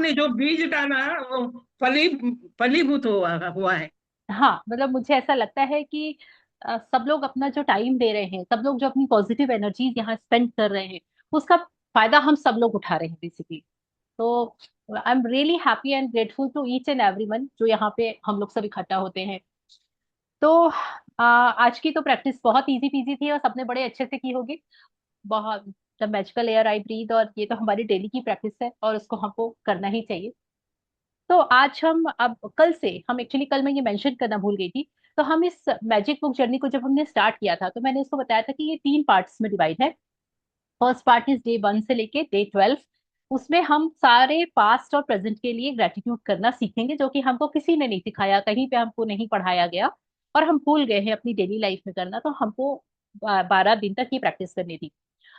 ने जो बीज डाला वो फली फलीभूत हुआ है। हाँ, मतलब मुझे ऐसा लगता है कि सब लोग अपना जो टाइम दे रहे हैं, सब लोग जो अपनी पॉजिटिव एनर्जीज यहाँ स्पेंड कर रहे हैं, उसका फायदा हम सब लोग उठा रहे हैं बेसिकली। तो I am really happy and grateful to each and everyone जो यहाँ पे हम लोग सब इकट्ठा होते हैं। तो आज की तो प्रैक्टिस बहुत इजी पीजी थी और सबने बड़े अच्छे से की होगी। बहुत, the magical air I breathe, और ये तो हमारी डेली की प्रैक्टिस है और उसको हमको करना ही चाहिए। तो आज हम, अब कल से हम, एक्चुअली कल मैं ये मेंशन करना भूल गई थी। तो हम इस मैजिक बुक जर्नी को जब हमने स्टार्ट किया था तो मैंने इसको बताया था कि ये 3 पार्ट्स में डिवाइड है। फर्स्ट पार्ट इज डे 1 से लेके डे 12। उसमें हम सारे पास्ट और प्रेजेंट के लिए ग्रेटिट्यूड करना सीखेंगे, जो कि हमको किसी ने नहीं सिखाया, कहीं पे हमको नहीं पढ़ाया गया और हम भूल गए हैं अपनी डेली लाइफ में करना। तो हमको 12 दिन तक ये प्रैक्टिस करनी थी।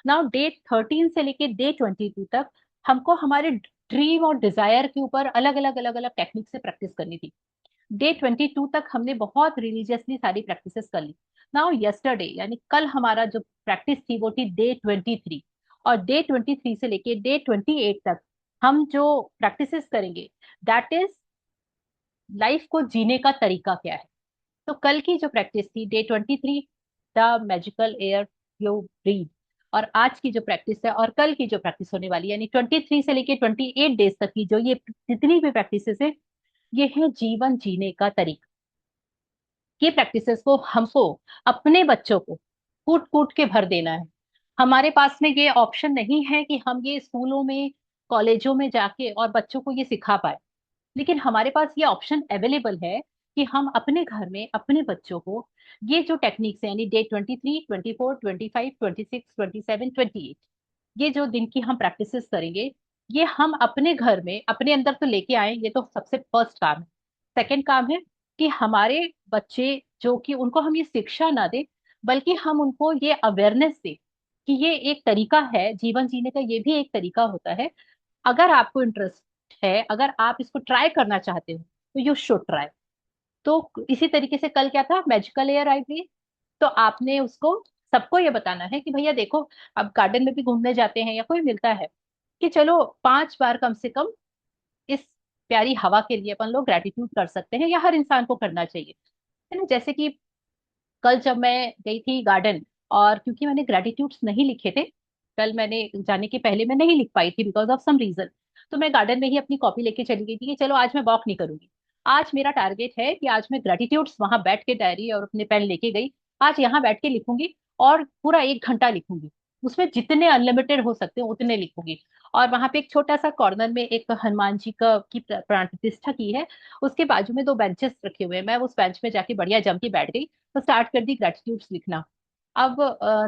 नाउ डे 13 से लेके डे 22 तक हमको हमारे ड्रीम और डिजायर के ऊपर अलग अलग टेक्निक से प्रैक्टिस करनी थी। डे 22 तक हमने बहुत रिलीजियसली सारी प्रैक्टिसेस कर ली। नाउ यस्टरडे यानी कल हमारा जो प्रैक्टिस थी वो थी डे 23। और डे 23 से लेके डे 28 तक हम जो प्रैक्टिसेस करेंगे, दैट इज लाइफ को जीने का तरीका क्या है। तो कल की जो प्रैक्टिस थी day 23, the magical air you breathe. और आज की जो प्रैक्टिस है और कल की जो प्रैक्टिस होने वाली है, यानी 23 से लेके 28 डेज तक की जो ये जितनी भी प्रैक्टिसेस है, ये है जीवन जीने का तरीका। ये प्रैक्टिसेस को हमको अपने बच्चों को कूट कूट के भर देना है। हमारे पास में ये ऑप्शन नहीं है कि हम ये स्कूलों में, कॉलेजों में जाके और बच्चों को ये सिखा पाए। लेकिन हमारे पास ये ऑप्शन अवेलेबल है कि हम अपने घर में अपने बच्चों को ये जो टेक्निक्स है, यानी डे 23, 24, 25, 26, 27, 28, ये जो दिन की हम प्रैक्टिसेस करेंगे, ये हम अपने घर में अपने अंदर तो लेके आए, ये तो सबसे फर्स्ट काम है। सेकंड काम है कि हमारे बच्चे, जो कि उनको हम ये शिक्षा ना दे, बल्कि हम उनको ये अवेयरनेस दे कि ये एक तरीका है जीवन जीने का, ये भी एक तरीका होता है। अगर आपको इंटरेस्ट है, अगर आप इसको ट्राई करना चाहते हो, तो यू शुड ट्राई। तो इसी तरीके से कल क्या था, मैजिकल एयर आई थी। तो आपने उसको, सबको ये बताना है कि भैया देखो, अब गार्डन में भी घूमने जाते हैं या कोई मिलता है, कि चलो 5 बार कम से कम इस प्यारी हवा के लिए अपन लोग ग्रेटिट्यूड कर सकते हैं, या हर इंसान को करना चाहिए, है ना। जैसे कि कल जब मैं गई थी गार्डन, और क्योंकि मैंने ग्रेटिट्यूड्स नहीं लिखे थे, कल मैंने जाने के पहले मैं नहीं लिख पाई थी बिकॉज ऑफ सम रीजन, तो मैं गार्डन में ही अपनी कॉपी लेके चली गई थी कि चलो आज मैं वॉक नहीं करूंगी। आज मेरा टारगेट है कि आज मैं ग्रेटिट्यूड्स वहां बैठ के, डायरी और अपने पेन लेके गई, आज यहाँ बैठ के लिखूंगी और पूरा 1 घंटा लिखूंगी। उसमें जितने अनलिमिटेड हो सकते हैं उतने लिखूंगी। और वहां पे एक छोटा सा कॉर्नर में एक हनुमान जी का की प्राण प्रतिष्ठा की है, उसके बाजू में 2 बेंचेस रखे हुए हैं, मैं उस बेंच में जाके बढ़िया जम के बैठ गई। तो स्टार्ट कर दी ग्रेटिट्यूड्स लिखना। अब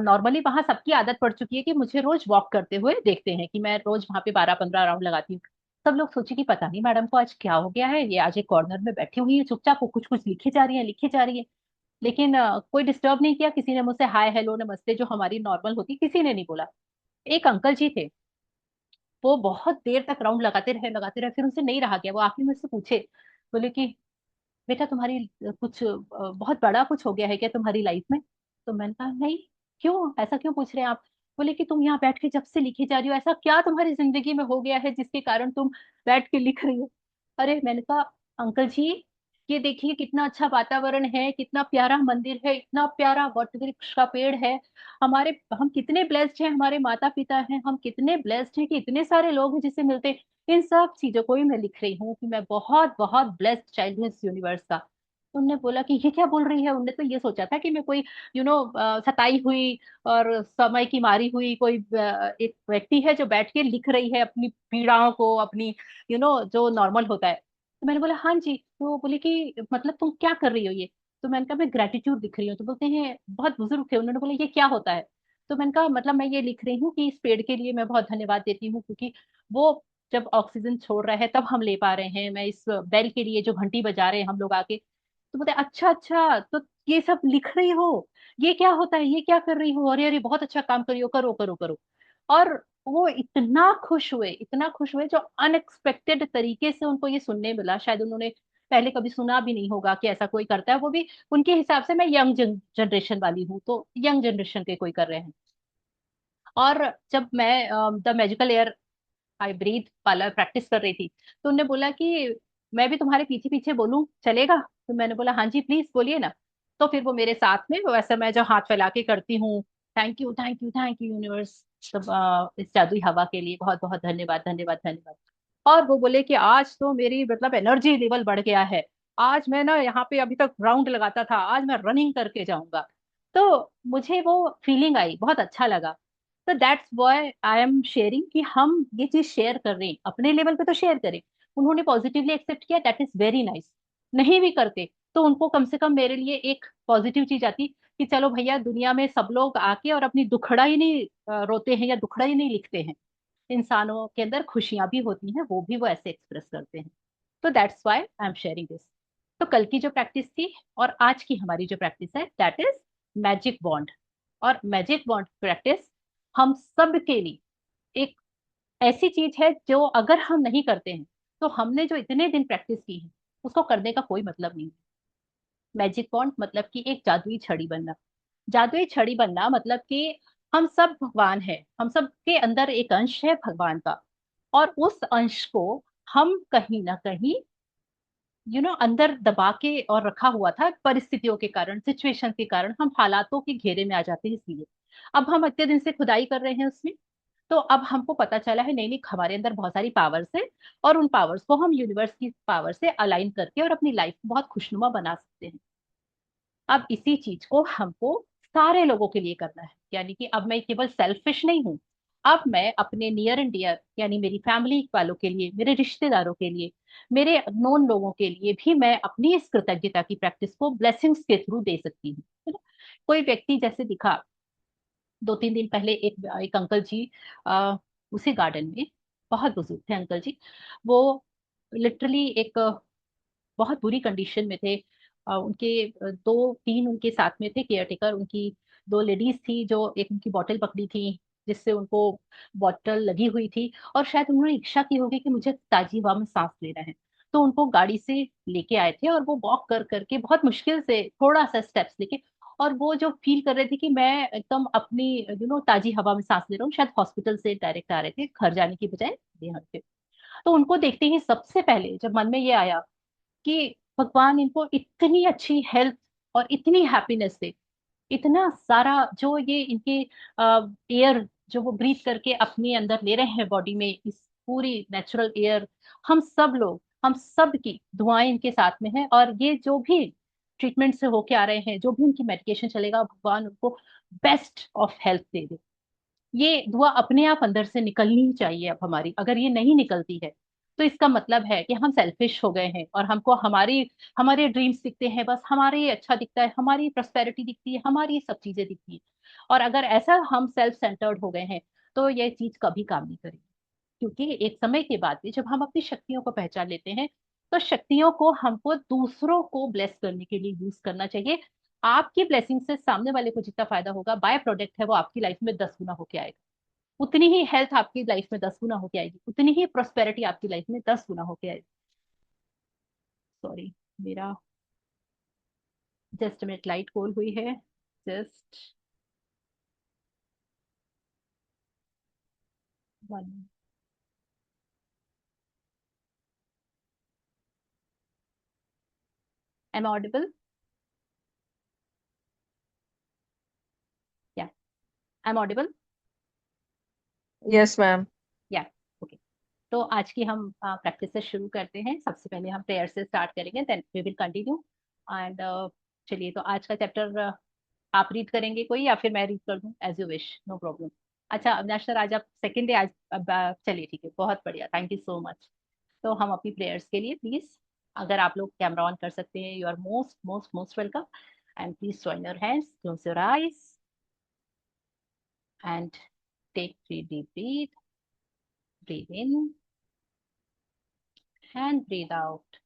नॉर्मली वहां सबकी आदत पड़ चुकी है कि मुझे रोज वॉक करते हुए देखते हैं, कि मैं रोज वहां पे 12-15 राउंड लगाती हूँ। सब लोग सोचे कि पता नहीं मैडम को आज क्या हो गया है, ये आज एक कॉर्नर में बैठी हुई है चुपचाप, वो कुछ कुछ लिखे जा रही है लिखे जा रही है। लेकिन कोई डिस्टर्ब नहीं किया, किसी ने मुझसे हाय हेलो नमस्ते जो हमारी नॉर्मल होती, किसी ने नहीं बोला। एक अंकल जी थे, वो बहुत देर तक राउंड लगाते रहे, फिर उनसे नहीं रहा गया, वो आखिर में मुझसे पूछे, बोले कि बेटा तुम्हारी कुछ बहुत बड़ा कुछ हो गया है क्या तुम्हारी लाइफ में। तो मैंने कहा नहीं, क्यों, ऐसा क्यों पूछ रहे हैं आप। बोले कि तुम यहाँ बैठ के जब से लिखी जा रही हो, ऐसा क्या तुम्हारी जिंदगी में हो गया है जिसके कारण तुम बैठ के लिख रही हो। अरे मैंने कहा अंकल जी, ये देखिए कितना अच्छा वातावरण है, कितना प्यारा मंदिर है, इतना प्यारा वट वृक्ष का पेड़ है। हमारे, हम कितने ब्लेस्ड हैं, हमारे माता पिता हैं, हम कितने ब्लेस्ड हैं कि इतने सारे लोग हैं जिससे मिलते हैं। इन सब चीजों को ही मैं लिख रही हूँ कि मैं बहुत बहुत ब्लेस्ड चाइल्ड हूँ इस यूनिवर्स का। उनने बोला कि ये क्या बोल रही है, उनने तो ये सोचा था कि मैं कोई सताई हुई और समय की मारी हुई कोई एक व्यक्ति है जो बैठ के लिख रही है अपनी पीड़ाओं को, अपनी जो नॉर्मल होता है। तो मैंने बोला हाँ जी। तो बोले कि मतलब तुम क्या कर रही हो ये। तो मैंने कहा मैं ग्रेटिट्यूड लिख रही हूँ। तो बोलते हैं, बहुत बुजुर्ग थे, उन्होंने बोला ये क्या होता है। तो मैंने कहा मतलब मैं ये लिख रही हूँ कि इस पेड़ के लिए मैं बहुत धन्यवाद देती हूँ, क्योंकि वो जब ऑक्सीजन छोड़ रहा है तब हम ले पा रहे हैं, मैं इस बेल के लिए जो घंटी बजा रहे हैं हम लोग आके। तो बोलते अच्छा अच्छा, तो ये सब लिख रही हो, ये क्या होता है, ये क्या कर रही हो, अरे अरे बहुत अच्छा काम कर रही हो, करो करो करो। और वो इतना खुश हुए, इतना खुश हुए, जो अनएक्सपेक्टेड तरीके से उनको ये सुनने मिला, शायद उन्होंने पहले कभी सुना भी नहीं होगा कि ऐसा कोई करता है, वो भी उनके हिसाब से, मैं यंग जनरेशन वाली हूँ तो यंग जनरेशन के कोई कर रहे हैं। और जब मैं the magical air I breathe parlour practice कर रही थी। तो उन्होंने बोला कि मैं भी तुम्हारे पीछे पीछे बोलूं, चलेगा? तो मैंने बोला हाँ जी प्लीज बोलिए ना। तो फिर वो मेरे साथ में, वैसे मैं जो हाथ फैला के करती हूँ, thank you thank you thank you universe, सब इस जादुई हवा के लिए बहुत बहुत धन्यवाद धन्यवाद धन्यवाद। और वो बोले कि आज तो मेरी मतलब एनर्जी लेवल बढ़ गया है, आज मैं ना यहाँ पे अभी तक राउंड लगाता था, आज मैं रनिंग करके जाऊंगा। तो मुझे वो फीलिंग आई, बहुत अच्छा लगा। तो that's why I am sharing कि हम ये चीज शेयर कर रहे हैं, अपने लेवल पे तो शेयर करें। उन्होंने पॉजिटिवली एक्सेप्ट किया, दैट इज वेरी नाइस। नहीं भी करते तो उनको कम से कम मेरे लिए एक पॉजिटिव चीज आती कि चलो भैया, दुनिया में सब लोग आके और अपनी दुखड़ा ही नहीं रोते हैं या दुखड़ा ही नहीं लिखते हैं, इंसानों के अंदर खुशियां भी होती हैं, वो भी वो ऐसे एक्सप्रेस करते हैं। तो that's why I am sharing this. तो कल की जो प्रैक्टिस थी और आज की हमारी जो प्रैक्टिस है, दैट इज मैजिक बॉन्ड। और मैजिक बॉन्ड प्रैक्टिस हम सब के लिए एक ऐसी चीज है जो अगर हम नहीं करते हैं तो हमने जो इतने दिन प्रैक्टिस की है उसको करने का कोई मतलब नहीं है। मैजिक बॉन्ड मतलब कि एक जादुई छड़ी बनना। जादुई छड़ी बनना मतलब कि हम सब भगवान है, हम सब के अंदर एक अंश है भगवान का। और उस अंश को हम कहीं ना कहीं अंदर दबा के और रखा हुआ था, परिस्थितियों के कारण, सिचुएशन के कारण हम हालातों के घेरे में आ जाते हैं इसलिए। अब हम इतने दिन से खुदाई कर रहे हैं उसमें, तो अब हमको पता चला है नहीं नहीं, हमारे अंदर बहुत सारी पावर्स है, और उन पावर्स को हम यूनिवर्स की पावर से अलाइन करके और अपनी लाइफ को बहुत खुशनुमा बना सकते हैं। अब इसी चीज को हमको सारे लोगों के लिए करना है, यानी कि अब मैं केवल सेल्फिश नहीं हूं। अब मैं अपने नियर एंड डियर यानी मेरी फैमिली वालों के लिए, मेरे रिश्तेदारों के लिए, मेरे नोन लोगों के लिए भी मैं अपनी इस कृतज्ञता की प्रैक्टिस को ब्लेसिंग्स के थ्रू दे सकती हूँ, है ना? कोई व्यक्ति जैसे दिखा 2-3 दिन पहले, एक एक अंकल जी, उसी गार्डन में, बहुत बुजुर्ग थे अंकल जी। वो लिटरली एक बहुत बुरी कंडीशन में थे। उनके 2-3 उनके साथ में थे केयर टेकर, उनकी 2 लेडीज थी जो एक उनकी बॉटल पकड़ी थी, जिससे उनको बॉटल लगी हुई थी। और शायद उन्होंने इच्छा की होगी कि मुझे ताजी हवा में सांस लेना है। तो उनको गाड़ी से लेके आए थे और वो वॉक कर करके बहुत मुश्किल से थोड़ा सा स्टेप्स लेके, और वो जो फील कर रहे थे कि मैं एकदम अपनी ताजी हवा में सांस ले रहा हूँ, शायद हॉस्पिटल से डायरेक्ट आ रहे थे घर जाने की बजाय यहाँ पे। तो उनको देखते ही सबसे पहले जब मन में ये आया कि भगवान इनको इतनी अच्छी हेल्थ और इतनी हैप्पीनेस दे, इतना सारा जो ये इनके एयर जो वो ब्रीथ करके अपने अंदर ले रहे हैं बॉडी में, इस पूरी नेचुरल एयर, हम सब लोग, हम सब की दुआएं इनके साथ में है। और ये जो भी ट्रीटमेंट से होके आ रहे हैं, जो भी उनकी मेडिकेशन चलेगा, भगवान उनको बेस्ट ऑफ हेल्थ दे दे। ये दुआ अपने आप अंदर से निकलनी ही चाहिए। अब हमारी अगर ये नहीं निकलती है तो इसका मतलब है कि हम सेल्फिश हो गए हैं और हमको हमारी हमारे ड्रीम्स दिखते हैं, बस हमारे ही अच्छा दिखता है, हमारी प्रॉस्पेरिटी दिखती है, हमारी ये सब चीजें दिखती हैं। और अगर ऐसा हम सेल्फ सेंटर्ड हो गए हैं तो ये चीज कभी काम नहीं करेगी। क्योंकि एक समय के बाद भी जब हम अपनी शक्तियों को पहचान लेते हैं, तो शक्तियों को हमको दूसरों को ब्लेस करने के लिए यूज करना चाहिए। आपकी ब्लेसिंग से सामने वाले को जितना फायदा होगा, बाय प्रोडक्ट है वो आपकी लाइफ में 10 गुना होके आएगा। उतनी ही हेल्थ आपकी लाइफ में 10 गुना होके आएगी, उतनी ही प्रोस्पेरिटी आपकी लाइफ में 10 गुना होके आएगी। सॉरी, मेरा जस्ट मिनट, लाइट गोल हुई है। जस्ट 1। Am audible? या एम ऑडिबल? Yes ma'am. या ओके। तो आज की हम प्रैक्टिस से शुरू करते हैं। सबसे पहले हम प्रेयर से स्टार्ट करेंगे, then we will continue. And चलिए, तो आज का चैप्टर आप रीड करेंगे कोई, या फिर मैं रीड कर दूं? As you wish, no problem. अच्छा अविनाश सर, आज आप सेकेंड डे आज, अब चलिए ठीक है, बहुत बढ़िया, थैंक यू सो मच। तो हम अपनी प्रेयर्स के लिए प्लीज, अगर आप लोग कैमरा ऑन कर सकते हैं, you are most most most welcome. And please join your hands, close your eyes, and take 3 deep breath, breathe in and breathe out.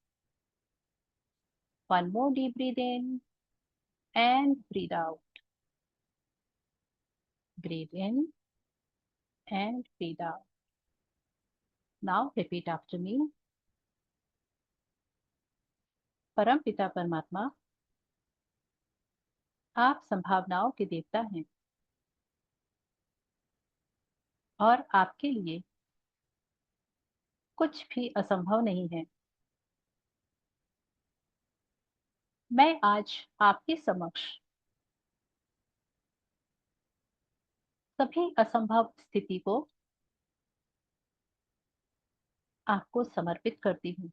One more deep breathe in and breathe out. Breathe in and breathe out. Now repeat after me. परम पिता परमात्मा, आप संभावनाओं के देवता हैं, और आपके लिए कुछ भी असंभव नहीं है। मैं आज आपके समक्ष सभी असंभव स्थिति को आपको समर्पित करती हूँ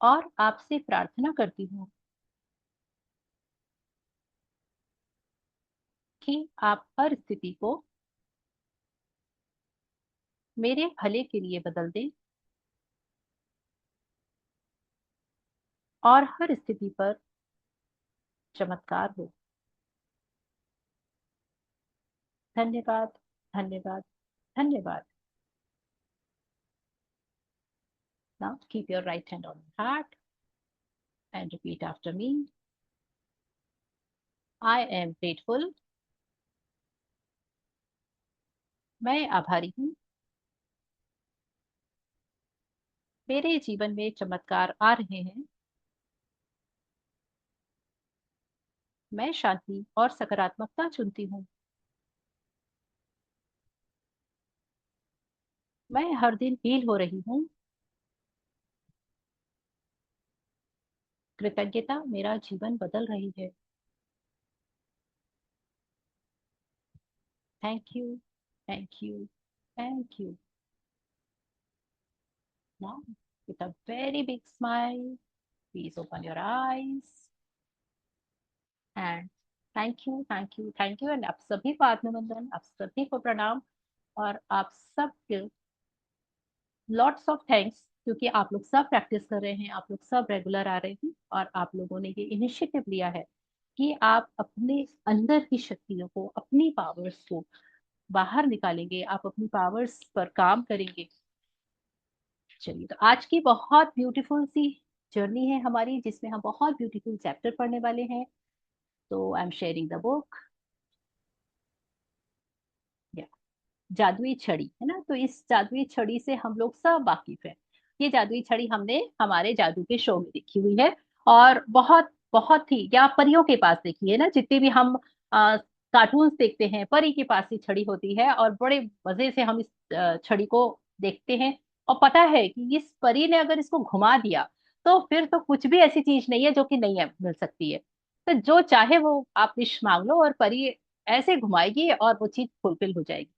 और आपसे प्रार्थना करती हूँ कि आप हर स्थिति को मेरे भले के लिए बदल दें और हर स्थिति पर चमत्कार हो। धन्यवाद, धन्यवाद, धन्यवाद। Now keep your right hand on your heart and repeat after me. I am grateful. मैं आभारी हूँ। मेरे जीवन में चमत्कार आ रहे हैं। मैं शांति और सकारात्मकता चुनती हूँ। मैं हर दिन हील हो रही हूँ। कृतज्ञता मेरा जीवन बदल रही है। Thank you, thank you, thank you. Now, with a very big smile, please open your eyes and thank you, thank you, thank you. And आप सभी को आत्मवंदन, आप सभी को प्रणाम और आप सबके लॉट्स ऑफ थैंक्स, क्योंकि आप लोग सब प्रैक्टिस कर रहे हैं, आप लोग सब रेगुलर आ रहे हैं और आप लोगों ने ये इनिशिएटिव लिया है कि आप अपने अंदर की शक्तियों को, अपनी पावर्स को बाहर निकालेंगे, आप अपनी पावर्स पर काम करेंगे। चलिए, तो आज की बहुत ब्यूटीफुल सी जर्नी है हमारी, जिसमें हम बहुत ब्यूटीफुल चैप्टर पढ़ने वाले हैं। तो I am sharing the book. जादुई छड़ी है ना, तो इस जादुई छड़ी से हम लोग सब वाकिफ हैं। ये जादुई छड़ी हमने हमारे जादू के शो में देखी हुई है और बहुत बहुत ही, या परियों के पास देखी है ना, जितने भी हम कार्टून्स देखते हैं, परी के पास ही छड़ी होती है और बड़े मजे से हम इस छड़ी को देखते हैं। और पता है कि इस परी ने अगर इसको घुमा दिया तो फिर तो कुछ भी ऐसी चीज नहीं है जो कि नहीं मिल सकती है। तो जो चाहे वो आप विश मांग लो और परी ऐसे घुमाएगी और वो चीज फुलफिल हो जाएगी।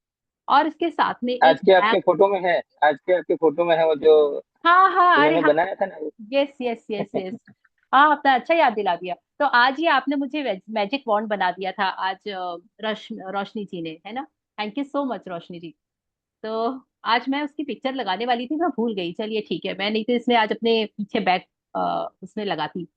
और इसके साथ में एक आज के बैग। आपके फोटो में है, आज के आपके फोटो में है वो जो हाँ हाँ, अरे उन्होंने हाँ। बनाया था ना वो। Yes yes yes yes. हाँ, आपने अच्छा याद दिला दिया। तो आज ही आपने मुझे मैजिक वॉन्ड बना दिया था आज, रोशनी जी ने, है ना। थैंक यू सो मच रोशनी जी। तो आज मैं उसकी पिक्चर लगाने वाली थी, मैं भूल गई। चलिए ठीक है, मैं नहीं तो इसमें आज अपने पीछे बैग उसमें लगाती।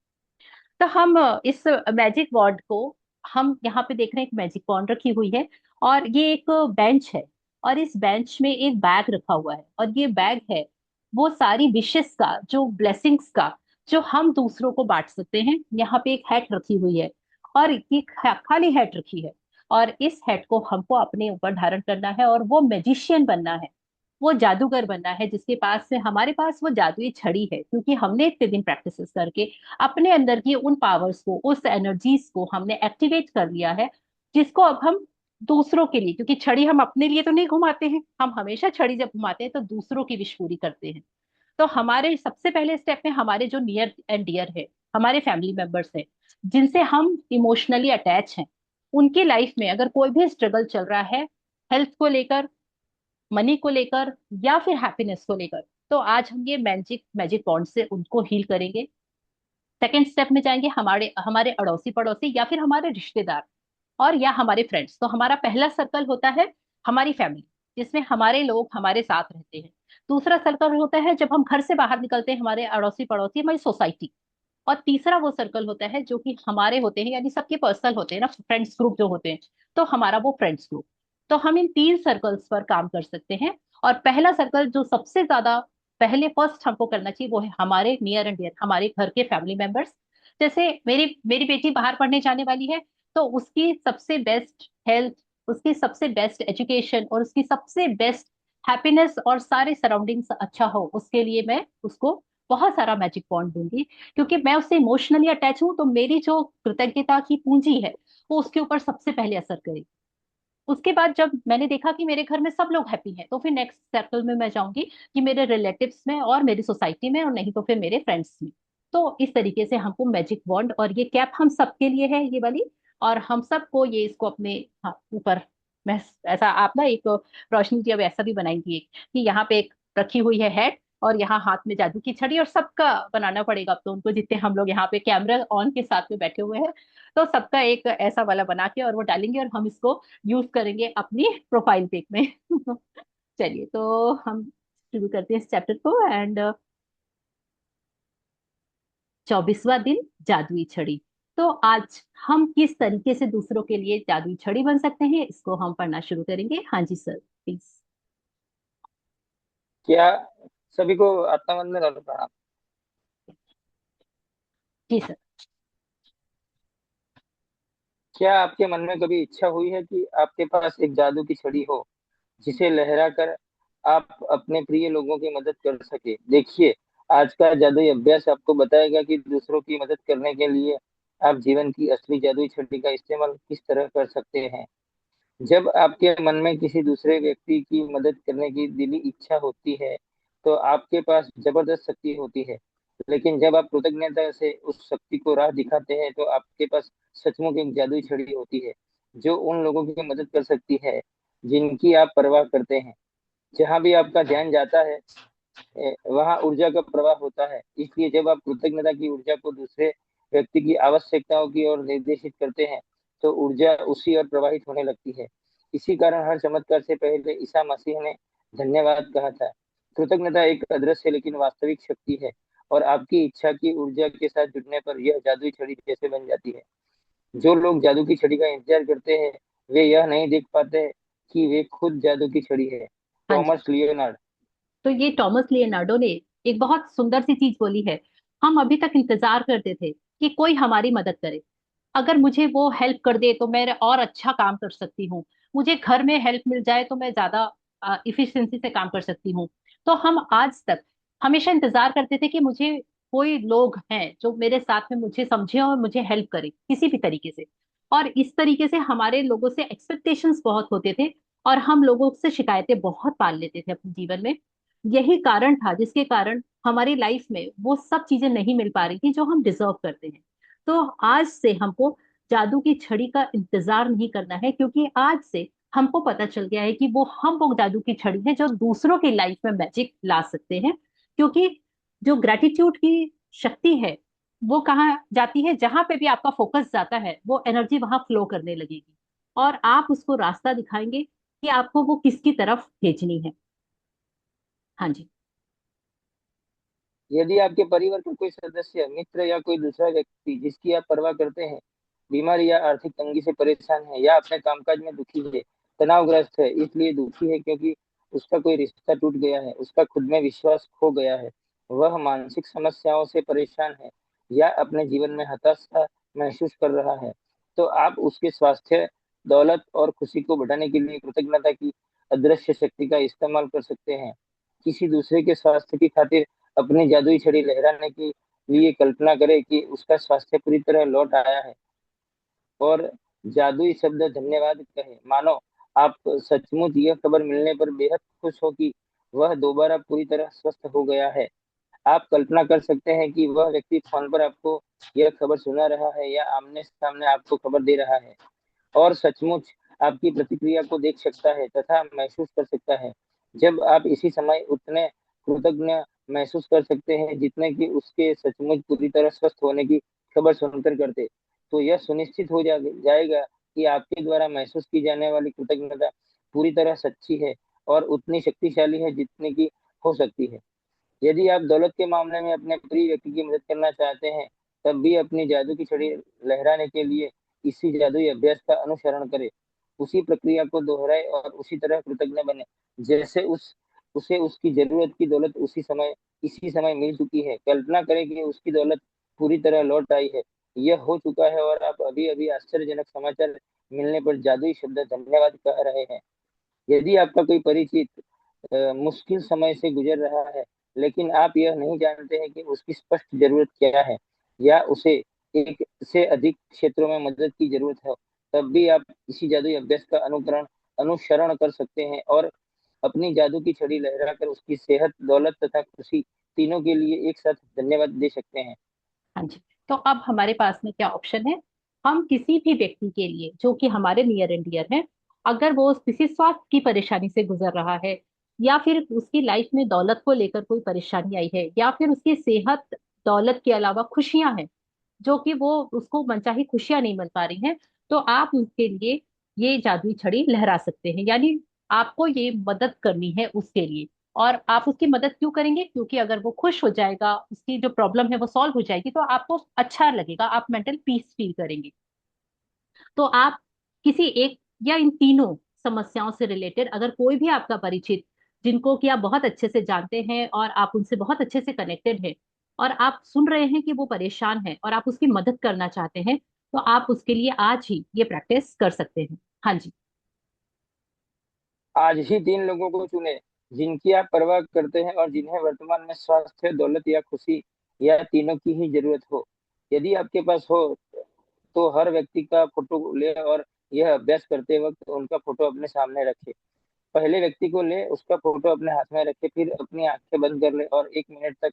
तो हम इस मैजिक वॉर्ड को, हम यहाँ पे देख रहे हैं एक मैजिक वॉर्ड रखी हुई है और ये एक बेंच है और इस बेंच में एक बैग रखा हुआ है और ये बैग है वो सारी विशेस का, जो ब्लेसिंग्स का, जो हम दूसरों को बांट सकते हैं। यहाँ पे एक हैट रखी हुई है और ये खाली हैट रखी है और इस हैट को हमको अपने ऊपर धारण करना है और वो मैजिशियन बनना है, वो जादूगर बनना है जिसके पास से हमारे पास वो जादुई छड़ी है, क्योंकि हमने इतने दिन प्रैक्टिस करके अपने अंदर की उन पावर्स को, उस एनर्जीज को हमने एक्टिवेट कर लिया है, जिसको अब हम दूसरों के लिए, क्योंकि छड़ी हम अपने लिए तो नहीं घुमाते हैं, हम हमेशा छड़ी जब घुमाते हैं तो दूसरों की विश पूरी करते हैं। तो हमारे सबसे पहले स्टेप में हमारे जो नियर एंड डियर है, हमारे फैमिली मेंबर्स हैं, जिनसे हम इमोशनली अटैच हैं, उनकी लाइफ में अगर कोई भी स्ट्रगल चल रहा है, हेल्थ को लेकर, मनी को लेकर या फिर हैप्पीनेस को लेकर, तो आज हम ये मैजिक मैजिक बॉन्ड से उनको हील करेंगे। सेकेंड स्टेप में जाएंगे हमारे हमारे अड़ोसी पड़ोसी या फिर हमारे रिश्तेदार और या हमारे फ्रेंड्स। तो हमारा पहला सर्कल होता है हमारी फैमिली, जिसमें हमारे लोग हमारे साथ रहते हैं। दूसरा सर्कल होता है जब हम घर से बाहर निकलते हैं, हमारे अड़ोसी पड़ोसी, हमारी सोसाइटी। और तीसरा वो सर्कल होता है जो कि हमारे होते हैं, यानी सबके पर्सनल होते हैं ना, फ्रेंड्स ग्रुप जो होते हैं, तो हमारा वो फ्रेंड्स ग्रुप। तो हम इन तीन सर्कल्स पर काम कर सकते हैं। और पहला सर्कल जो सबसे ज्यादा पहले फर्स्ट हमको करना चाहिए वो है हमारे नियर एंड डियर, हमारे घर के फैमिली मेंबर्स। जैसे मेरी मेरी बेटी बाहर पढ़ने जाने वाली है, तो उसकी सबसे बेस्ट हेल्थ, उसकी सबसे बेस्ट एजुकेशन और उसकी सबसे बेस्ट हैप्पीनेस और सारे सराउंडिंग्स अच्छा हो, उसके लिए मैं उसको बहुत सारा मैजिक बॉन्ड दूंगी। क्योंकि मैं उससे इमोशनली अटैच हूँ, तो मेरी जो कृतज्ञता की पूंजी है वो उसके ऊपर सबसे पहले असर करेगी। उसके बाद जब मैंने देखा कि मेरे घर में सब लोग हैप्पी हैं, तो फिर नेक्स्ट सर्कल में मैं जाऊंगी कि मेरे रिलेटिव्स में और मेरी सोसाइटी में, और नहीं तो फिर मेरे फ्रेंड्स में। तो इस तरीके से हमको मैजिक वॉन्ड, और ये कैप हम सबके लिए है ये वाली, और हम सबको ये इसको अपने, हाँ, ऊपर, मैं ऐसा, आप ना एक रोशनी जी अब ऐसा भी बनाएंगी एक, कि यहाँ पे एक रखी हुई है हेड, और यहाँ हाथ में जादू की छड़ी, और सबका बनाना पड़ेगा अब तो उनको, जितने हम लोग यहाँ पे कैमरा ऑन के साथ में बैठे हुए हैं, तो सबका एक ऐसा वाला बना के और वो डालेंगे, और हम इसको यूज करेंगे अपनी प्रोफाइल पिक में। चलिए, तो हम शुरू करते हैं इस चैप्टर को। एंड 24वां दिन, जादुई छड़ी। तो आज हम किस तरीके से दूसरों के लिए जादुई छड़ी बन सकते हैं, इसको हम पढ़ना शुरू करेंगे। हाँ जी सर, प्लीज। क्या सभी को आत्मवंदन और प्रणाम। जी सर। क्या आपके मन में कभी इच्छा हुई है कि आपके पास एक जादू की छड़ी हो जिसे लहरा कर आप अपने प्रिय लोगों की मदद कर सके? देखिए, आज का जादुई अभ्यास आपको बताएगा कि दूसरों की मदद करने के लिए आप जीवन की असली जादुई छड़ी का इस्तेमाल किस तरह कर सकते हैं। जब आपके मन में किसी दूसरे व्यक्ति की मदद करने की दिली इच्छा होती है, तो आपके पास जबरदस्त शक्ति होती है। लेकिन जब आप कृतज्ञता से उस शक्ति को राह दिखाते हैं, तो आपके पास सचमुच एक जादुई छड़ी होती है, जो उन लोगों की मदद कर सकती है जिनकी आप परवाह करते हैं। जहां भी आपका ध्यान जाता है, वहां ऊर्जा का प्रवाह होता है। इसलिए जब आप कृतज्ञता की ऊर्जा को दूसरे व्यक्ति की आवश्यकताओं की ओर निर्देशित करते हैं, तो ऊर्जा उसी ओर प्रवाहित होने लगती है। इसी कारण हर चमत्कार से पहले ईसा मसीह ने धन्यवाद कहा था। कृतज्ञता एक अदृश्य लेकिन वास्तविक शक्ति है, और आपकी इच्छा की ऊर्जा के साथ जुड़ने पर यह जादुई छड़ी जैसे बन जाती है। जो लोग जादू की छड़ी का इंतजार करते हैं, वे यह नहीं देख पाते कि वे खुद जादू की छड़ी है। हाँ जी। Thomas Leonard. तो ये टॉमस लियोनार्डो ने एक बहुत सुंदर सी चीज बोली है। हम अभी तक इंतजार करते थे कि कोई हमारी मदद करे, अगर मुझे वो हेल्प कर दे तो मैं और अच्छा काम कर सकती हूँ, मुझे घर में हेल्प मिल जाए तो मैं ज्यादा इफिशिएंसी से काम कर सकती हूँ। तो हम आज तक हमेशा इंतजार करते थे कि मुझे कोई लोग हैं जो मेरे साथ में मुझे समझे और मुझे हेल्प करे किसी भी तरीके से। और इस तरीके से हमारे लोगों से एक्सपेक्टेशंस बहुत होते थे, और हम लोगों से शिकायतें बहुत पाल लेते थे अपने जीवन में। यही कारण था जिसके कारण हमारी लाइफ में वो सब चीजें नहीं मिल पा रही थी जो हम डिजर्व करते हैं। तो आज से हमको जादू की छड़ी का इंतजार नहीं करना है, क्योंकि आज से हमको पता चल गया है कि वो जादू की छड़ी है जो दूसरों की लाइफ में मैजिक ला सकते हैं। क्योंकि जो ग्रेटिट्यूड की शक्ति है, वो कहाँ जाती है, जहां पे भी आपका फोकस जाता है वो एनर्जी वहां फ्लो करने लगेगी, और आप उसको रास्ता दिखाएंगे कि आपको वो किसकी तरफ भेजनी है। हाँ जी। यदि आपके परिवार का कोई सदस्य, मित्र या कोई दूसरा व्यक्ति जिसकी आप परवाह करते हैं, बीमार या आर्थिक तंगी से परेशान है, या अपने कामकाज में दुखी है, तनावग्रस्त है, इसलिए दुखी है क्योंकि उसका कोई रिश्ता टूट गया है, उसका खुद में विश्वास खो गया है, वह मानसिक समस्याओं से परेशान है, या अपने जीवन में हताशा महसूस कर रहा है, तो आप उसके स्वास्थ्य, दौलत और खुशी को बढ़ाने के लिए कृतज्ञता की अदृश्य शक्ति का इस्तेमाल कर सकते हैं। किसी दूसरे के स्वास्थ्य की खातिर अपनी जादुई छड़ी लहराने के लिए कल्पना करें कि उसका स्वास्थ्य पूरी तरह लौट आया है, और जादुई शब्द धन्यवाद कहें। मानो आप सचमुच यह खबर मिलने पर बेहद खुश हो कि वह दोबारा पूरी तरह स्वस्थ हो गया है। आप कल्पना कर सकते हैं कि वह व्यक्ति फोन पर आपको यह खबर सुना रहा है, या आमने सामने आपको खबर दे रहा है, और सचमुच आपकी प्रतिक्रिया को देख सकता है तथा महसूस कर सकता है। जब आप इसी समय उतने कृतज्ञ महसूस कर सकते हैं जितने कि उसके सचमुच पूरी तरह स्वस्थ होने की खबर सुनकर करते, तो यह सुनिश्चित हो जाएगा कि आपके द्वारा महसूस की जाने वाली कृतज्ञता पूरी तरह सच्ची है और उतनी शक्तिशाली है जितनी की हो सकती है। यदि आप दौलत के मामले में अपने प्रिय व्यक्ति की मदद करना चाहते हैं, तब भी अपनी जादू की छड़ी लहराने के लिए इसी जादुई अभ्यास का अनुसरण करें। उसी प्रक्रिया को दोहराए और उसी तरह कृतज्ञ बने जैसे उसे उसकी जरूरत की दौलत इसी समय मिल चुकी है। कल्पना करें कि उसकी दौलत पूरी तरह लौट आई है, यह हो चुका है, और आप अभी अभी आश्चर्यजनक समाचार मिलने पर जादुई शब्द धन्यवाद कह रहे हैं। यदि आपका कोई परिचित मुश्किल समय से गुजर रहा है, लेकिन आप यह नहीं जानते हैं कि उसकी स्पष्ट जरूरत क्या है, या उसे एक से अधिक क्षेत्रों में मदद की जरूरत है, तब भी आप इसी जादुई अभ्यास का अनुकरण अनुसरण कर सकते हैं और अपनी जादू की छड़ी लहराकर उसकी सेहत, दौलत तथा खुशी तीनों के लिए एक साथ धन्यवाद दे सकते हैं। हाँ जी। तो अब हमारे पास में क्या ऑप्शन है? हम किसी भी व्यक्ति के लिए जो कि हमारे नियर एंड डियर है, अगर वो किसी स्वास्थ्य की परेशानी से गुजर रहा है, या फिर उसकी लाइफ में दौलत को लेकर कोई परेशानी आई है, या फिर उसकी सेहत, दौलत के अलावा खुशियां हैं, जो कि वो उसको मनचाही खुशियां नहीं मिल पा रही हैं, तो आप उसके लिए ये जादुई छड़ी लहरा सकते हैं। यानी आपको ये मदद करनी है उसके लिए। और आप उसकी मदद क्यों करेंगे? क्योंकि अगर वो खुश हो जाएगा, उसकी जो प्रॉब्लम है वो सॉल्व हो जाएगी, तो आपको अच्छा लगेगा, आप मेंटल पीस फील करेंगे। तो आप किसी एक या इन तीनों समस्याओं से रिलेटेड अगर कोई भी आपका परिचित, जिनको कि आप बहुत अच्छे से जानते हैं और आप उनसे बहुत अच्छे से कनेक्टेड हैं, और आप सुन रहे हैं कि वो परेशान है और आप उसकी मदद करना चाहते हैं, तो आप उसके लिए आज ही ये प्रैक्टिस कर सकते हैं। हाँ जी। आज ही 3 लोगों को चुने जिनकी आप परवाह करते हैं और जिन्हें वर्तमान में स्वास्थ्य, दौलत या खुशी या तीनों की ही जरूरत हो। यदि आपके पास हो तो हर व्यक्ति का फोटो ले और यह अभ्यास करते वक्त उनका फोटो अपने सामने रखे। पहले व्यक्ति को ले, उसका फोटो अपने हाथ में रखे, फिर अपनी आंखें बंद कर ले और 1 मिनट तक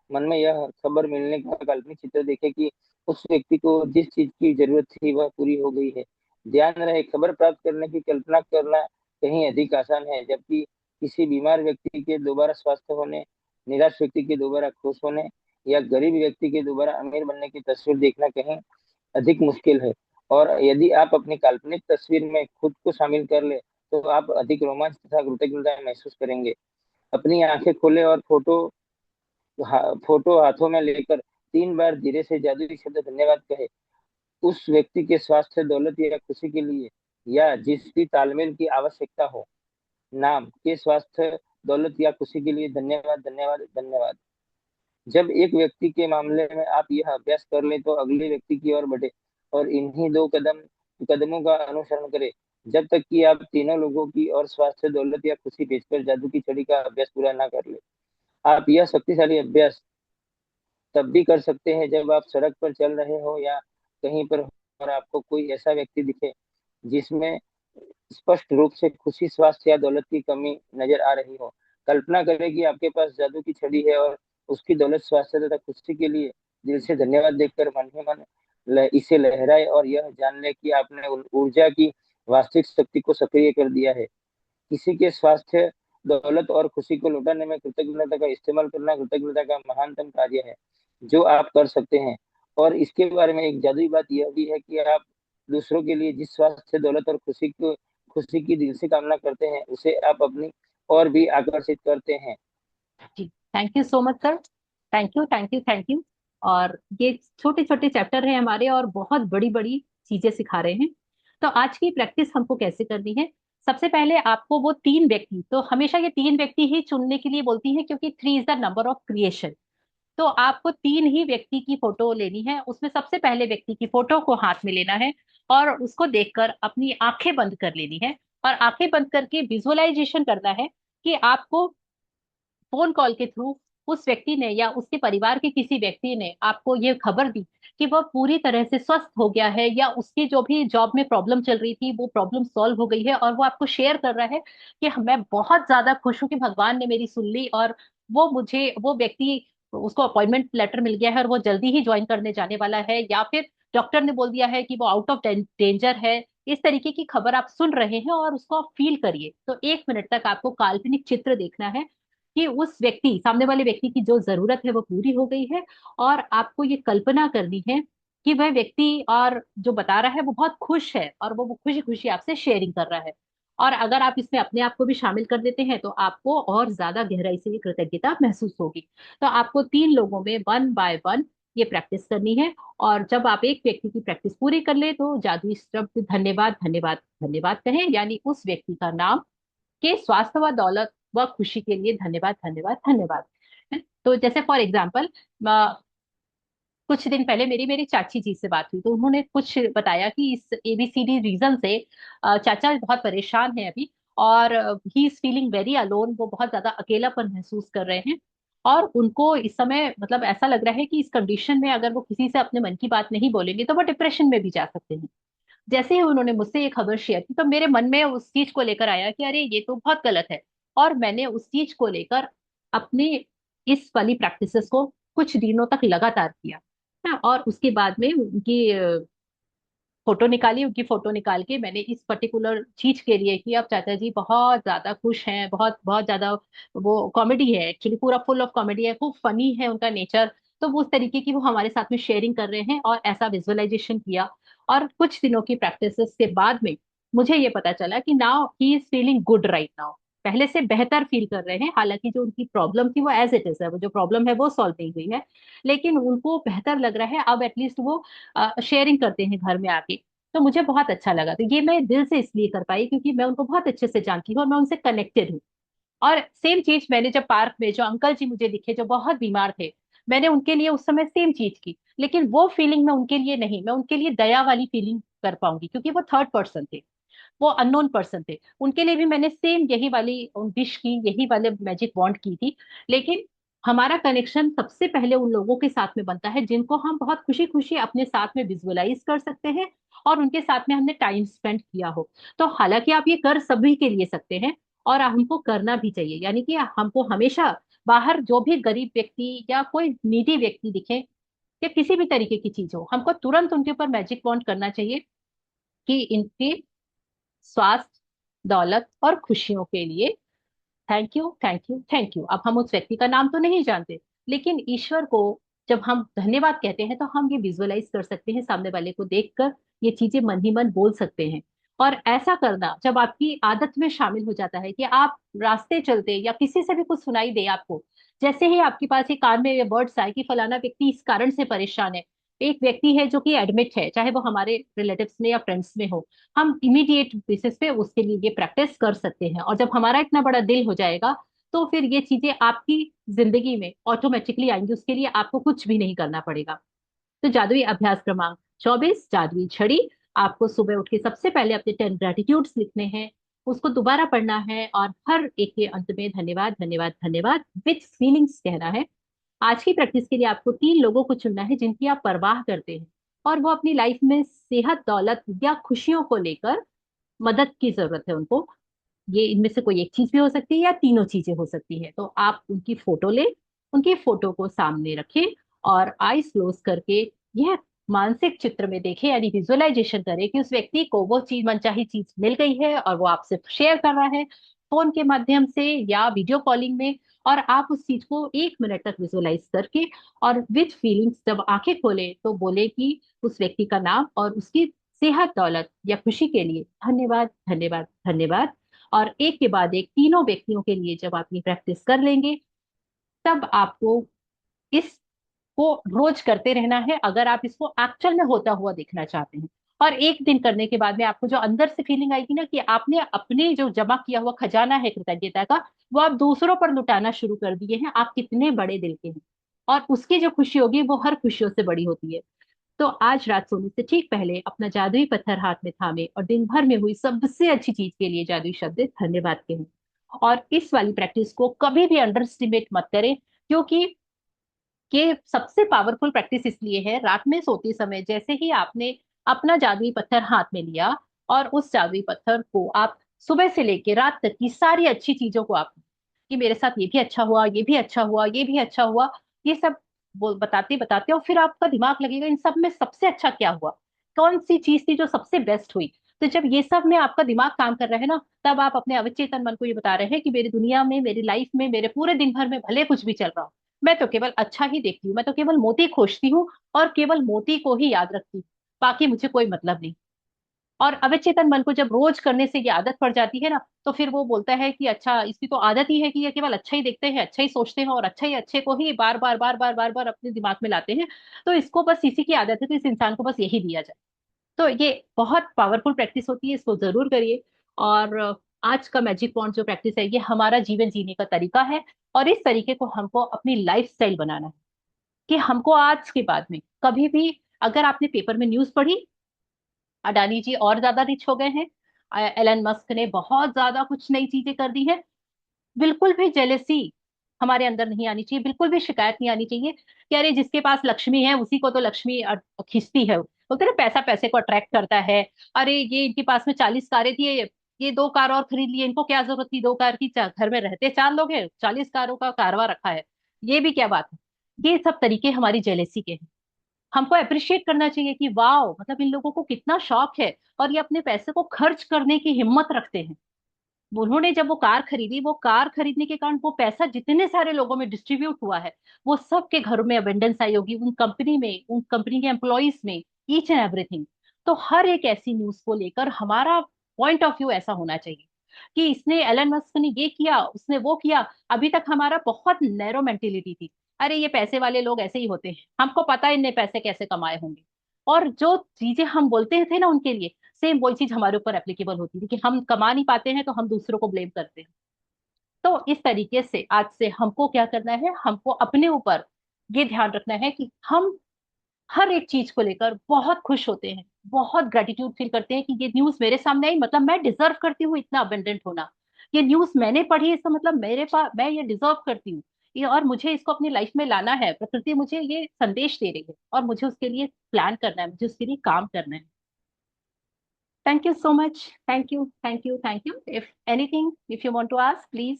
मन में यह खबर मिलने का काल्पनिक चित्र देखे कि उस व्यक्ति को जिस चीज की जरूरत थी वह पूरी हो गई है। ध्यान रहे, खबर प्राप्त करने की कल्पना करना कहीं अधिक आसान है, जबकि किसी बीमार व्यक्ति के दोबारा स्वस्थ होने, निराश व्यक्ति के दोबारा खुश होने या गरीब व्यक्ति के दोबारा अमीर बनने की तस्वीर देखना कहीं अधिक मुश्किल है। और यदि आप अपनी काल्पनिक तस्वीर में खुद को शामिल कर ले तो आप अधिक रोमांच तथा कृतज्ञता महसूस करेंगे। अपनी आंखें खोले और फोटो हाथों में लेकर 3 बार धीरे से जादुई शब्द धन्यवाद कहे। उस व्यक्ति के स्वास्थ्य, दौलत या खुशी के लिए, या जिसकी तालमेल की आवश्यकता हो। नाम के स्वास्थ्य, दौलत या खुशी के लिए धन्यवाद, धन्यवाद, धन्यवाद। जब एक व्यक्ति के मामले में आप यह अभ्यास कर लें तो अगले व्यक्ति की ओर बढ़े और इन्हीं दो कदमों का अनुसरण करें जब तक कि आप तीनों लोगों की और स्वास्थ्य, दौलत या खुशी भेजकर जादू की छड़ी का अभ्यास पूरा ना कर ले। आप यह शक्तिशाली अभ्यास तब भी कर सकते हैं जब आप सड़क पर चल रहे हो या कहीं पर हो और आपको कोई ऐसा व्यक्ति दिखे जिसमें स्पष्ट रूप से खुशी, स्वास्थ्य या दौलत की कमी नजर आ रही हो। कल्पना करें कि आपके पास जादू की छड़ी है और उसकी दौलत, स्वास्थ्य तथा खुशी के लिए दिल से धन्यवाद देकर मन ही मन इसे लहराए और यह जान ले कि आपने ऊर्जा की वास्तविक शक्ति को सक्रिय कर दिया है। किसी के स्वास्थ्य, दौलत और खुशी को लौटाने में कृतज्ञता का इस्तेमाल करना कृतज्ञता का महानतम कार्य है जो आप कर सकते हैं। और इसके बारे में एक जादुई बात यह भी है कि आप दूसरों के लिए जिस स्वास्थ्य, दौलत और खुशी की दिल से कामना करते हैं उसे आप अपनी और भी आकर्षित करते हैं। जी, thank you so much sir. Thank you, thank you, thank you. और ये छोटे छोटे चैप्टर हैं हमारे और बहुत बड़ी बड़ी चीजें सिखा रहे हैं। तो आज की प्रैक्टिस हमको कैसे करनी है? सबसे पहले आपको वो तीन व्यक्ति, तो हमेशा ये तीन व्यक्ति ही चुनने के लिए बोलती है क्योंकि 3 is the number of creation. तो आपको तीन ही व्यक्ति की फोटो लेनी है, उसमें सबसे पहले व्यक्ति की फोटो को हाथ में लेना है और उसको देखकर अपनी आंखें बंद कर लेनी है। और आंखें बंद करके विजुअलाइजेशन करना है कि आपको फोन कॉल के थ्रू उस व्यक्ति ने या उसके परिवार के किसी व्यक्ति ने आपको ये खबर दी कि वह पूरी तरह से स्वस्थ हो गया है, या उसकी जो भी जॉब में प्रॉब्लम चल रही थी वो प्रॉब्लम सॉल्व हो गई है, और वो आपको शेयर कर रहा है कि मैं बहुत ज्यादा खुश हूं कि भगवान ने मेरी सुन ली, और वो व्यक्ति, उसको अपॉइंटमेंट लेटर मिल गया है और वो जल्दी ही ज्वाइन करने जाने वाला है, या फिर डॉक्टर ने बोल दिया है कि वो आउट ऑफ डेंजर है। इस तरीके की खबर आप सुन रहे हैं और उसको आप फील करिए। तो 1 मिनट तक आपको काल्पनिक चित्र देखना है कि उस व्यक्ति, सामने वाले व्यक्ति की जो जरूरत है वो पूरी हो गई है, और आपको ये कल्पना करनी है कि वह व्यक्ति और जो बता रहा है वो बहुत खुश है और वो खुशी खुशी आपसे शेयरिंग कर रहा है। और अगर आप इसमें अपने आप को भी शामिल कर देते हैं तो आपको और ज्यादा गहराई से ये कृतज्ञता महसूस होगी। तो आपको 3 लोगों में 1 बाय 1 ये प्रैक्टिस करनी है। और जब आप एक व्यक्ति की प्रैक्टिस पूरी कर ले तो जादुई शब्द धन्यवाद, धन्यवाद, धन्यवाद कहें, यानी उस व्यक्ति का नाम के स्वास्थ्य व दौलत व खुशी के लिए धन्यवाद, धन्यवाद, धन्यवाद। तो जैसे फॉर एग्जाम्पल, कुछ दिन पहले मेरी मेरी चाची जी से बात हुई तो उन्होंने कुछ बताया कि इस एबीसीडी रीजन से चाचा बहुत परेशान है अभी, और he is feeling very alone, वो बहुत ज्यादा अकेलापन महसूस कर रहे हैं। और उनको इस समय मतलब ऐसा लग रहा है कि इस कंडीशन में अगर वो किसी से अपने मन की बात नहीं बोलेंगे तो वो डिप्रेशन में भी जा सकते हैं। जैसे ही उन्होंने मुझसे ये खबर शेयर की तो मेरे मन में उस चीज को लेकर आया कि अरे ये तो बहुत गलत है। और मैंने उस चीज को लेकर अपने इस वाली प्रैक्टिसेस को कुछ दिनों तक लगातार किया ना। और उसके बाद में उनकी फोटो निकाली, उनकी फोटो निकाल के मैंने इस पर्टिकुलर चीज के लिए कि अब चाचा जी बहुत ज्यादा खुश हैं, बहुत बहुत ज्यादा, वो कॉमेडी है एक्चुअली, पूरा फुल ऑफ कॉमेडी है, खूब फनी है उनका नेचर। तो वो उस तरीके की वो हमारे साथ में शेयरिंग कर रहे हैं और ऐसा विजुअलाइजेशन किया। और कुछ दिनों की प्रैक्टिस के बाद में मुझे ये पता चला कि now he is feeling good right now, पहले से बेहतर फील कर रहे हैं। हालांकि जो उनकी प्रॉब्लम थी वो एज इट इज है, वो जो प्रॉब्लम है वो सॉल्व नहीं हुई है, लेकिन उनको बेहतर लग रहा है अब, एटलीस्ट वो शेयरिंग करते हैं घर में आके। तो मुझे बहुत अच्छा लगा। तो ये मैं दिल से इसलिए कर पाई क्योंकि मैं उनको बहुत अच्छे से जानती हूँ और मैं उनसे कनेक्टेड हूँ। और सेम चीज मैंने जब पार्क में जो अंकल जी मुझे दिखे जो बहुत बीमार थे, मैंने उनके लिए उस समय सेम चीज की, लेकिन वो फीलिंग मैं उनके लिए नहीं, मैं उनके लिए दया वाली फीलिंग कर पाऊंगी क्योंकि वो थर्ड पर्सन थे, वो अननोन पर्सन थे। उनके लिए भी मैंने सेम यही वाली विश की, यही वाले मैजिक बॉन्ड की थी। लेकिन हमारा कनेक्शन सबसे पहले उन लोगों के साथ में बनता है जिनको हम बहुत खुशी खुशी अपने साथ में विजुअलाइज कर सकते हैं और उनके साथ में हमने टाइम स्पेंड किया हो। तो हालांकि आप ये कर सभी के लिए सकते हैं और हमको करना भी चाहिए, यानी कि हमको हमेशा बाहर जो भी गरीब व्यक्ति या कोई नीडी व्यक्ति दिखे या किसी भी तरीके की चीज हो, हमको तुरंत उनके ऊपर मैजिक बॉन्ड करना चाहिए कि इनके स्वास्थ्य, दौलत और खुशियों के लिए thank you thank you thank you. अब हम उस व्यक्ति का नाम तो नहीं जानते, लेकिन ईश्वर को जब हम धन्यवाद कहते हैं तो हम ये विजुअलाइज कर सकते हैं, सामने वाले को देखकर ये चीजें मन ही मन बोल सकते हैं। और ऐसा करना जब आपकी आदत में शामिल हो जाता है कि आप रास्ते चलते या किसी से भी कुछ सुनाई दे आपको, जैसे ही आपके पास ये कान में ये वर्ड्स आए कि फलाना व्यक्ति इस कारण से परेशान है, एक व्यक्ति है जो कि एडमिट है, चाहे वो हमारे रिलेटिव्स में या फ्रेंड्स में हो, हम इमीडिएट बेसिस पे उसके लिए ये प्रैक्टिस कर सकते हैं। और जब हमारा इतना बड़ा दिल हो जाएगा तो फिर ये चीजें आपकी जिंदगी में ऑटोमेटिकली आएंगी, उसके लिए आपको कुछ भी नहीं करना पड़ेगा। तो जादुई अभ्यास क्रमांक 24, जादुई छड़ी। आपको सुबह उठ के सबसे पहले अपने 10 ग्रेटिट्यूड्स लिखने हैं, उसको दोबारा पढ़ना है और हर एक के अंत में धन्यवाद धन्यवाद धन्यवाद विथ फीलिंग्स कहना है। आज की प्रैक्टिस के लिए आपको 3 लोगों को चुनना है जिनकी आप परवाह करते हैं और वो अपनी लाइफ में सेहत, दौलत या खुशियों को लेकर मदद की जरूरत है उनको। ये इनमें से कोई एक चीज भी हो सकती है या तीनों चीजें हो सकती है। तो आप उनकी फोटो ले, उनकी फोटो को सामने रखें और आईज क्लोज करके यह मानसिक चित्र में देखें, यानी विजुअलाइजेशन करें कि उस व्यक्ति को वो चीज, मनचाही चीज मिल गई है और वो आपसे शेयर कर रहा है फोन के माध्यम से या वीडियो कॉलिंग में। और आप उस चीज को 1 मिनट तक विजुअलाइज करके और विथ फीलिंग्स जब आंखें खोले तो बोले कि उस व्यक्ति का नाम और उसकी सेहत, दौलत या खुशी के लिए धन्यवाद धन्यवाद धन्यवाद। और एक के बाद एक तीनों व्यक्तियों के लिए जब आप ये प्रैक्टिस कर लेंगे, तब आपको इसको रोज करते रहना है अगर आप इसको एक्चुअल में होता हुआ देखना चाहते हैं। और एक दिन करने के बाद में आपको जो अंदर से फीलिंग आएगी ना कि आपने अपने जो जमा किया हुआ खजाना है कृतज्ञता का, वो आप दूसरों पर लुटाना शुरू कर दिए हैं, आप कितने बड़े दिल के हैं। और उसकी जो खुशी होगी वो हर खुशियों से बड़ी होती है। तो आज रात सोने से ठीक पहले अपना जादुई पत्थर हाथ में थामे और दिन भर में हुई सबसे अच्छी चीज के लिए जादुई शब्द धन्यवाद कहें। और इस वाली प्रैक्टिस को कभी भी अंडर एस्टिमेट मत करें, क्योंकि ये सबसे पावरफुल प्रैक्टिस इसलिए है, रात में सोते समय जैसे ही आपने अपना जादुई पत्थर हाथ में लिया और उस जादुई पत्थर को आप सुबह से लेके रात तक की सारी अच्छी चीजों को आप, कि मेरे साथ ये भी अच्छा हुआ, ये भी अच्छा हुआ, ये भी अच्छा हुआ, ये सब बोल बताते बताते, और फिर आपका दिमाग लगेगा इन सब में सबसे अच्छा क्या हुआ, कौन सी चीज थी जो सबसे बेस्ट हुई। तो जब ये सब में आपका दिमाग काम कर रहा है ना, तब आप अपने अवचेतन मन को ये बता रहे हैं कि मेरी दुनिया में, मेरी लाइफ में, मेरे पूरे दिन भर में भले कुछ भी चल रहा हो, मैं तो केवल अच्छा ही देखती हूँ, मैं तो केवल मोती खोजती हूँ और केवल मोती को ही याद रखती हूँ, बाकी मुझे कोई मतलब नहीं। और अवचेतन मन को जब रोज करने से ये आदत पड़ जाती है ना, तो फिर वो बोलता है कि अच्छा, इसकी तो आदत ही है कि ये केवल अच्छा ही देखते हैं, अच्छा ही सोचते हैं और अच्छा ही अच्छे को ही बार बार बार बार बार बार अपने दिमाग में लाते हैं। तो इसको बस इसी की आदत है, तो इस इंसान को बस यही दिया जाए। तो ये बहुत पावरफुल प्रैक्टिस होती है, इसको जरूर करिए। और आज का मैजिक पॉइंट जो प्रैक्टिस है, ये हमारा जीवन जीने का तरीका है और इस तरीके को हमको अपनी लाइफ स्टाइल बनाना है कि हमको आज के बाद में कभी भी, अगर आपने पेपर में न्यूज पढ़ी अडानी जी और ज्यादा रिच हो गए हैं, एलन मस्क ने बहुत ज्यादा कुछ नई चीजें कर दी हैं, बिल्कुल भी जेलेसी हमारे अंदर नहीं आनी चाहिए, बिल्कुल भी शिकायत नहीं आनी चाहिए कि अरे जिसके पास लक्ष्मी है उसी को तो लक्ष्मी खींचती है, बोलते ना पैसा पैसे को अट्रैक्ट करता है। अरे ये इनके पास में 40 कारें थी, ये 2 कार और खरीद लिए, इनको क्या जरूरत थी 2 कार की, घर में रहते 4 लोग हैं, 40 कारों का कारवा रखा है, ये भी क्या बात है। ये सब तरीके हमारी जेलेसी के हैं। हमको अप्रिशिएट करना चाहिए कि वाह, मतलब इन लोगों को कितना शौक है और ये अपने पैसे को खर्च करने की हिम्मत रखते हैं। उन्होंने जब वो कार खरीदी, वो कार खरीदने के कारण वो पैसा जितने सारे लोगों में डिस्ट्रीब्यूट हुआ है, वो सबके घरों में अबेंडेंस आई होगी, उन कंपनी में, उन कंपनी के एम्प्लॉयज में, ईच एंड एवरीथिंग। तो हर एक ऐसी न्यूज को लेकर हमारा पॉइंट ऑफ व्यू ऐसा होना चाहिए कि इसने, एलन मस्क ने ये किया, उसने वो किया। अभी तक हमारा बहुत नैरो मेंटेलिटी थी, अरे ये पैसे वाले लोग ऐसे ही होते हैं, हमको पता है इनने पैसे कैसे कमाए होंगे। और जो चीजें हम बोलते थे ना उनके लिए, सेम वही चीज हमारे ऊपर एप्लीकेबल होती थी कि हम कमा नहीं पाते हैं तो हम दूसरों को ब्लेम करते हैं। तो इस तरीके से आज से हमको क्या करना है, हमको अपने ऊपर ये ध्यान रखना है कि हम हर एक चीज को लेकर बहुत खुश होते हैं, बहुत ग्रेटिट्यूड फील करते हैं कि ये न्यूज मेरे सामने आई, मतलब मैं डिजर्व करती हूँ इतना अबेंडेंट होना। ये न्यूज मैंने पढ़ी, इसका मतलब मेरे पास, मैं ये डिजर्व करती हूँ ये, और मुझे इसको अपनी लाइफ में लाना है। प्रकृति मुझे ये संदेश दे रही है और मुझे उसके लिए प्लान करना है, मुझे उसके लिए काम करना है। Thank you so much. Thank you. Thank you. Thank you. If anything, if you want to ask, please.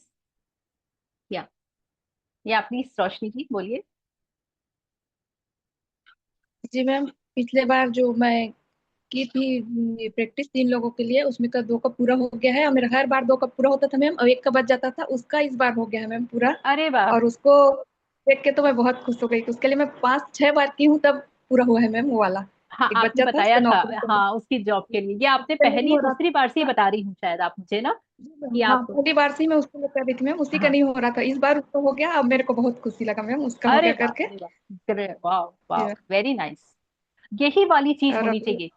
Yeah. Yeah, please, रोशनी जी बोलिए। जी मैम, पिछले बार जो मैं की थी ये प्रैक्टिस 3 लोगों के लिए, उसमें का 2 का पूरा हो गया है। और मेरा हर बार 2 का पूरा होता था मैम, और 1 का बच जाता था, उसका इस बार हो गया है मैम पूरा। अरे वाह। और उसको देख के तो मैं बहुत खुश हो गई कि उसके लिए मैं 5-6 बार की हूँ तब पूरा हुआ है मैम वो वाला। हाँ, एक आपने बच्चा था बताया उसका था। नौकरी करने हाँ, उसकी जॉब के लिए। ये आपने का नहीं पहली हो रहा दूसरी बार से ही बता रही हूँ शायद आप मुझे ना, जी मैम, कि हाँ आप। पहली बार से ही मैं उसको लेकर आ रही थी मैम, उसी का हाँ। नहीं हो रहा था। इस बार उसका हो गया, अब मेरे को बहुत खुशी लगा मैम, उसका हो अरे गया वाह, करके। अरे वाह, वाह जी वाह, मैम। Very nice. यही वाली चीज और होनी चाहिए।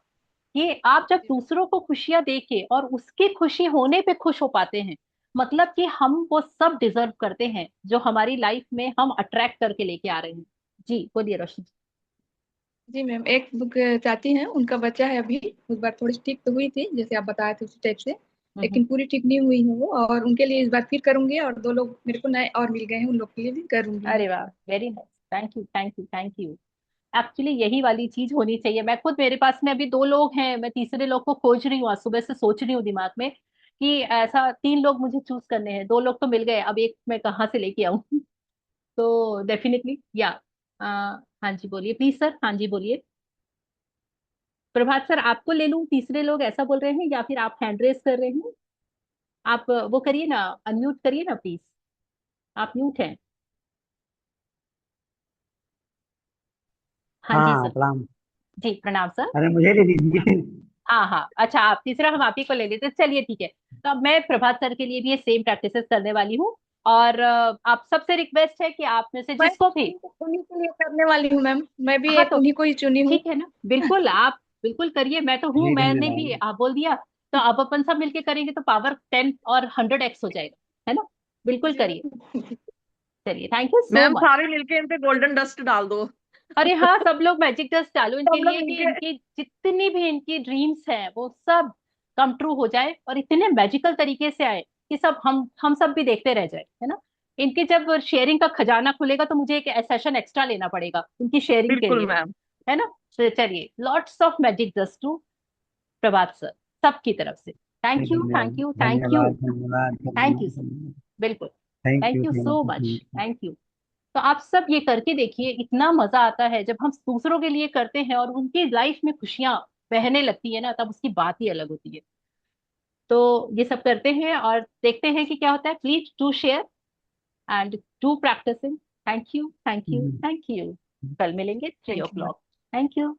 ये आप जब दूसरों को खुशियां देके और उसकी खुशी होने पे खुश हो पाते हैं, मतलब कि हम वो सब डिजर्व करते हैं जो हमारी लाइफ में हम अट्रैक्ट करके लेके आ रहे हैं। जी बोलिए रोशनी जी। जी मैम, एक चाची हैं, उनका बच्चा है अभी। उस बार थोड़ी ठीक तो हुई थी जैसे आप बताए थे उसी टाइप से, हम्म। लेकिन पूरी ठीक नहीं हुई है वो। और उनके लिए इस बार फिर करूंगी, और 2 लोग मेरे को नए और मिल गए हैं, उन लोग के लिए भी करूंगी मैं। अरे वाह, very nice. Thank you, thank you, thank you. Actually यही वाली चीज होनी चाहिए। मैं खुद, मेरे पास में अभी 2 लोग हैं, मैं तीसरे लोग को खोज रही हूँ, आज सुबह से सोच रही हूँ दिमाग में कि ऐसा 3 लोग मुझे चूज करने हैं। 2 लोग तो मिल गए, अब एक मैं कहाँ से लेके आऊँ। तो डेफिनेटली या। हाँ जी बोलिए प्लीज सर, हाँ जी बोलिए। प्रभात सर, आपको ले लूं, तीसरे लोग ऐसा बोल रहे हैं, या फिर आप हैंड रेस कर रहे हैं? आप वो करिए ना, अनम्यूट करिए ना प्लीज। आप म्यूट हैं। हाँ जी हाँ सर। प्रणाम। जी प्रणाम सर। अरे मुझे दे दीजिए। हाँ हाँ, अच्छा, आप तीसरा, हम आप ही को ले लेते हैं। चलिए ठीक है। तो अब मैं प्रभात सर के लिए भी ये सेम प्रैक्टिसेस करने वाली हूँ। और आप सबसे रिक्वेस्ट है कि आप में से मैं जिसको भी। उन्हीं के लिए करने वाली हूँ मैम, मैं भी हाँ एक तो उन्हीं को ही चुनी हूँ। ठीक है ना, बिल्कुल आप बिल्कुल करिए, मैं तो हूँ, जी मैंने भी धन्यवाद। आप बोल दिया। तो अब अपन सब मिलके करेंगे तो पावर 10 और 100x हो जाएगा, है ना। बिल्कुल जी करिए। मैम। चलिए, thank you so ma'am much. सारे मिलके इन पे गोल्डन डस्ट डाल दो। अरे हाँ, सब लोग मैजिक डस्ट डालो इनके सब लोग लिए कि मिलके। इनकी जितनी भी इनकी ड्रीम्स हैं वो सब कम ट्रू हो जाए, और इतने मैजिकल तरीके से आए कि सब हम सब भी देखते रह जाए, है ना। इनके जब शेयरिंग का खजाना खुलेगा तो मुझे एक सेशन एक्स्ट्रा लेना पड़ेगा उनकी शेयरिंग के बिल्कुल लिए, मैम। है ना। तो चलिए, lots of magic dust to Prabhat sir, सबकी तरफ से। जी थैंक यू, धन्यवाद थैंक यू, थैंक यू। धन्यवाद धन्यवाद थैंक यू धन्यवाद सर। धन्यवाद। बिल्कुल। Thank thank you you thank so you much, thank you. Thank you. तो आप सब ये करके देखिए, इतना मजा आता है जब हम दूसरों के लिए करते हैं और उनकी लाइफ में खुशियां बहने लगती है ना, तब उसकी बात ही अलग होती है। तो ये सब करते हैं और देखते हैं कि क्या होता है। Please do share and do practicing. Thank you, thank you, hmm, thank you. कल मिलेंगे three o thank you ma'am. Clock thank you.